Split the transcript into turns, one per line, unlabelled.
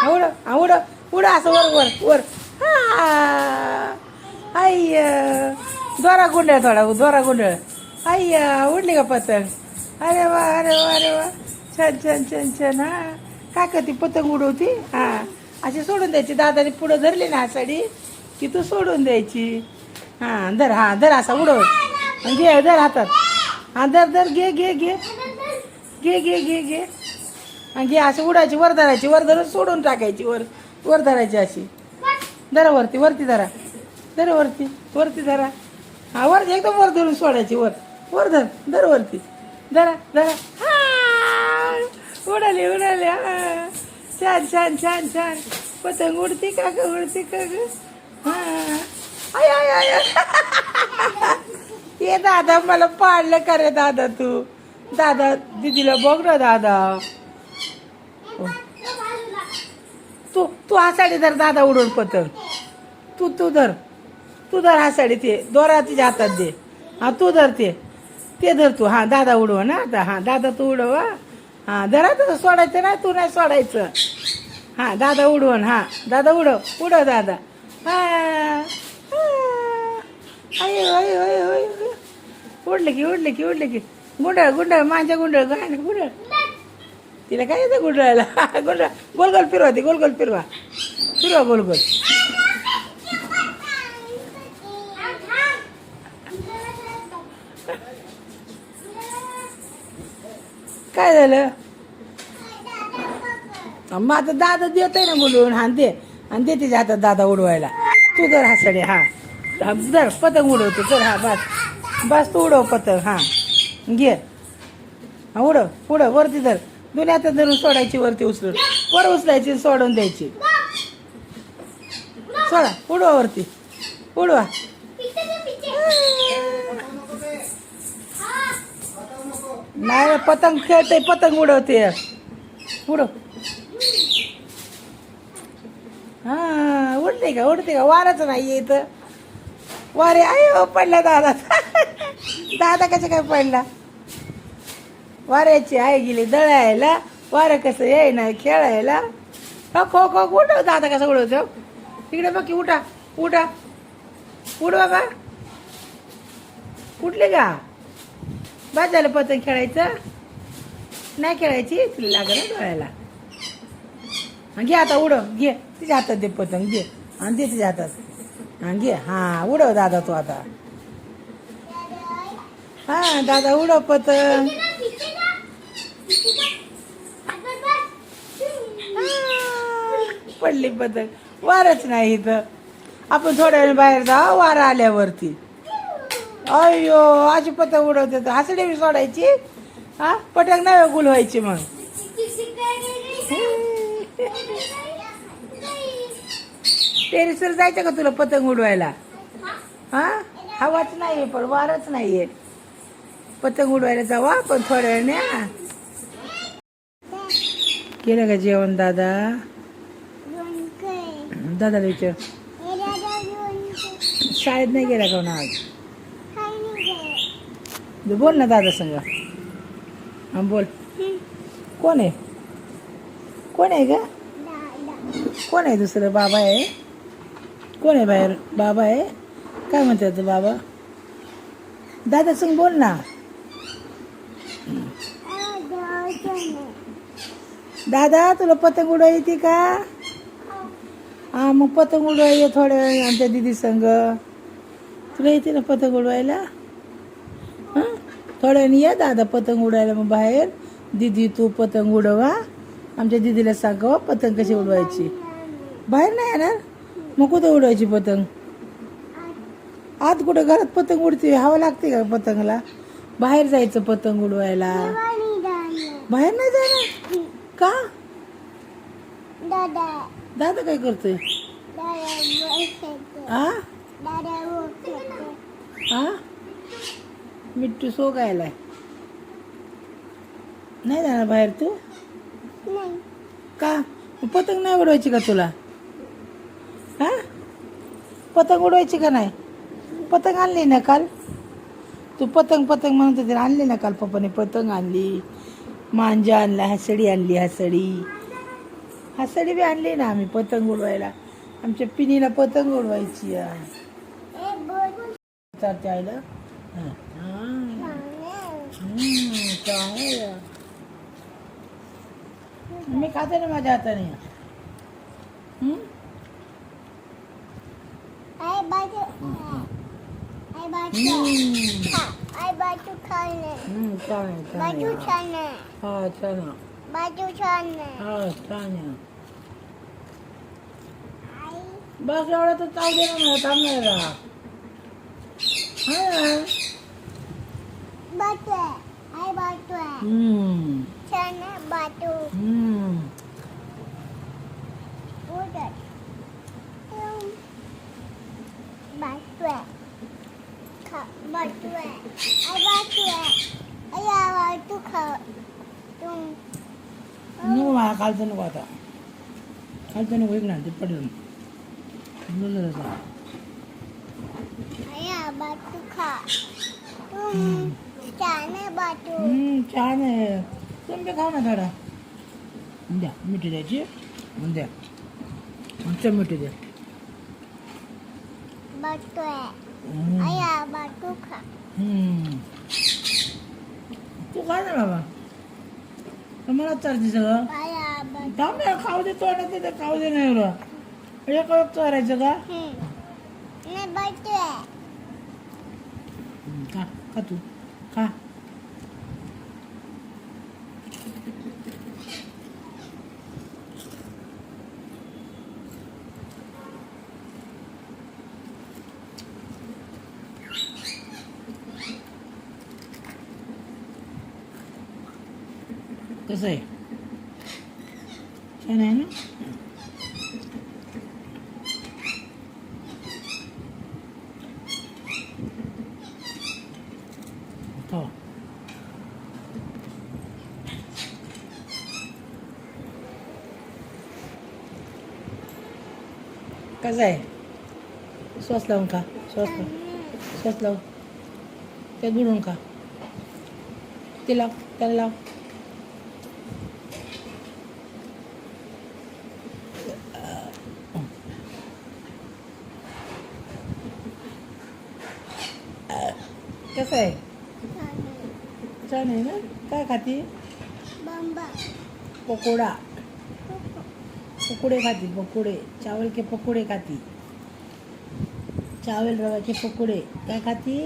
उड उड उड असं वर वर वर हा अय्य दोरा गुंडळ थोडा दोरा गुंडळ अय्या उडली का पतंग अरे वा अरे वा अरे वा छान छान छान छान हा काय करते पतंग उडवती हा अशी सोडून द्यायची दादाने पुढं धरली ना साडी की तू सोडून द्यायची हा धर असा उडवत घे धर हातात हा धर धर घे घे घे घे घे घे घे घे अशी उडायची वर धरायची वर धरून सोडून टाकायची वर वर धरायची अशी धरा वरती वरती धरा धरा वरती वरती धरा हा वर एकदम वर धरून सोडायची वर वर धर धर वरती धरा धरा हा उडाली उडाली हा छान छान छान छान पतंग उडती का ग उडती का ग हा आय आय आय ये दादा मला पाडलं का रे दादा तू दादा दीदीला बघ ना दादा तू तू हा साडी धर दादा उडवून पतंग तू धर हा साडी ते दोरा तिच्या हातात दे हा तू धर ते धर तू हा दादा उडव ना आता हा दादा तू उडव हा धरा तसं सोडायचं ना तू नाही सोडायचं हा दादा उडवण हा दादा उडव दादा हा अय होय होय होय उडले की गुंडळ माझ्या गुंडळ गाण गुंडळ तिला काय येतं गुंडळायला गुंडळ गोल गोल फिरवा ती गोल गोल फिरवा गोल गोल काय झालं मग आता दादा देतोय ना बोलून हा दे आणि दे तिच्या हातात दादा उडवायला तू धर हा सडे हा धर पतंग उडवते चल हा बस तू उडव पतंग हा घे हा उडव वरती धर दोन्ही हातात धरून सोडायची वरती उचलून वर उचलायची सोडून द्यायची सोडा उडवा वरती उडवा नाही पतंग खेळते पतंग उडवते उडव हा उडते का वाराच नाही इथं वारे आयो पडला दादा दादा कसं काय पडला वाऱ्याची आई गेली दळायला वारं कसं येई नाही खेळायला खो खो उडव दादा कसं उडवतो इकडे बघ की उठा उडवा का उठले का बाद झालं पतंग खेळायचं नाही खेळायची तुला लागलं डोळ्याला घे आता उडव घे तिच्या हातात दे पतंग घे आणि दे तिच्या हातात हा घे हा उडव दादा तू आता हा दादा उडव पतंग पडली पतंग वारच नाही इथं आपण थोड्या वेळ बाहेर जा वारा आल्यावरती अय्यो अशी पतंग उडवते तर हसडी बी सोडायची हा पतंग नाही गुल व्हायची मग टेरेसवर जायचं का तुला पतंग उडवायला हा हवाच नाहीये पण वारच नाहीये पतंग उडवायला जावा पण थोड्या वेळाने केलं का जेवण दादाला विचार शाळेत नाही गेला का ना आज बोल ना दादा संग हा बोल कोण आहे ग कोण आहे दुसरं बाबा आहे कोण आहे बाहेर बाबा आहे काय म्हणतात बाबा दादा संग बोल ना दादा तुला पतंग उडवायला येते का हा मग पतंग उडवायला थोड्या वेळ आमच्या दिदी संग तुला येते ना पतंग उडवायला हां थोड्या वेळाने या दादा पतंग उडवायला मग बाहेर दिदी तू पतंग उडवा आमच्या दिदीला सांगावं पतंग कशी उडवायची बाहेर नाही येणार मग कुठं उडवायची पतंग आत कुठं घरात पतंग उडते हवा लागते का पतंगला बाहेर जायचं पतंग उडवायला बाहेर नाही जाणार का दादा काय करतोय मिट्टू सो गायलाय नाही जाणार बाहेर तू का पतंग नाही उडवायची का तुला हा पतंग उडवायची का नाही पतंग आणली ना काल तू पतंग म्हणत होती आणली ना काल पप्पाने पतंग आणली मांजा आणला हसडी आणली हसडी हसडी बी आणली ना आम्ही पतंग उडवायला. आमच्या पिनीला पतंग उडवायची चालते आईला. चांगलं. मी खाते ना माझ्या हाताने. बस एवढा तर चाव दे ना थांबणार. नको मला खालचं नको आता. खालचं नको ना ते पडेल. छान आहे. तुम्ही खाऊ ना थोडा. द्या मिठी द्यायची. द्या आमच्या मिठी द्या. तू खा ना बाबा. मला चालते सगळं. थांब ना खाऊ दे तोंडात ते खाऊ दे नाही एवढं. एक चोरायचं का. खा खा तू खा. कसं आहे छान आहे ना. हो कसं आहे. श्वास लावून खा. श्वास लावून त्यात बुडून खा. ते लाव त्याला लाव. कसं आहे छान आहे ना. काय खाती. पकोडा. पकोडे खाती. पकोडे चावल के पकोडे खाती. चावल रवा के पकोडे काय खाती.